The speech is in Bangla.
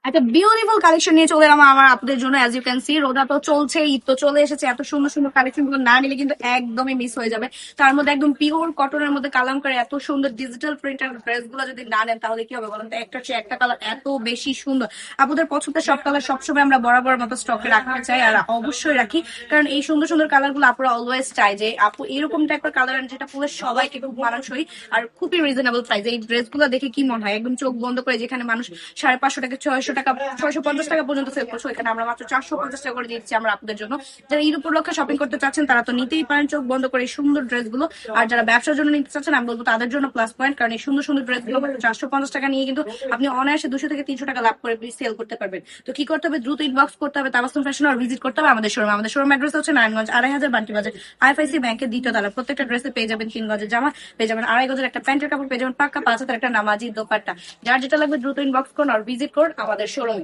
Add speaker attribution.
Speaker 1: একটা বিউটিফুল কালেকশন নিয়ে চলে এলাম আমার আপনাদের জন্য। অ্যাজ ইউ ক্যান সি, রোজা তো চলছে, ঈদ তো চলে এসেছে। এত সুন্দর সুন্দর কালেকশন গুলো না নিলে কিন্তু একদমই মিস হয়ে যাবে। তার মধ্যে একদম পিওর কটনের মধ্যে কালামকারী এত সুন্দর ডিজিটাল প্রিন্টের ড্রেস গুলো যদি না নেন তাহলে কি হবে বলেন তো? একটা চেয়ে একটা কালার এত বেশি সুন্দর। আপনাদের পছন্দের সব কালার সবসময় আমরা বরাবর মতো স্টকে রাখতে চাই, আর অবশ্যই রাখি। কারণ এই সুন্দর সুন্দর কালার গুলো আপুরা অলওয়েজ চাই যে আপু এরকম টাইপের কালার যেটা পুরো সবাইকে খুব মানানসই আর খুবই রিজনেবল প্রাইস। এই ড্রেস গুলো দেখে কি মনে হয় একদম চোখ বন্ধ করে, যেখানে মানুষ 550 টাকা 600 টাকা 650 টাকা পর্যন্ত সেল করছো, এখানে আমরা মাত্র 450 টাকা করে দিচ্ছি আমরা আপনাদের জন্য। যারা ঈদ উপলক্ষে শপিং করতে চাচ্ছেন তারা তো নিতেই পারেন চোখ বন্ধ করে এই সুন্দর ড্রেস গুলো। আর যারা ব্যবসার জন্য নিতে চাচ্ছেন আমি বলবো তাদের জন্য প্লাস পয়েন্ট, কারণ এই সুন্দর সুন্দর ড্রেস গুলো 450 টাকা নিয়ে কিন্তু আপনি অনায়াসে 200 থেকে 300 টাকা লাভ করে সেল করতে পারবেন। তো কি করতে হবে? দ্রুত ইনবক্স করতে হবে তাবাসসুম ফ্যাশন আর ভিজিট করতে হবে আমাদের শোরুম। আমাদের শোরুম অ্যাড্রেস হচ্ছে নারায়ণগঞ্জ 2500 বান্টি বাজার, আইএফআইসি ব্যাংকের দ্বিতীয় তলা। প্রত্যেকটা ড্রেসে পেয়ে যাবেন 3 গজের জামা, পেয়ে যাবেন 2.5 গজের একটা প্যান্টের কাপড়, পেয়ে যাবেন পাক্কা 5 হাতের একটা নামাজি দোপাট্টা। যার যেটা লাগবে দ্রুত ইনবক্স করুন আর ভিজিট করুন আমাদের শোরুমে।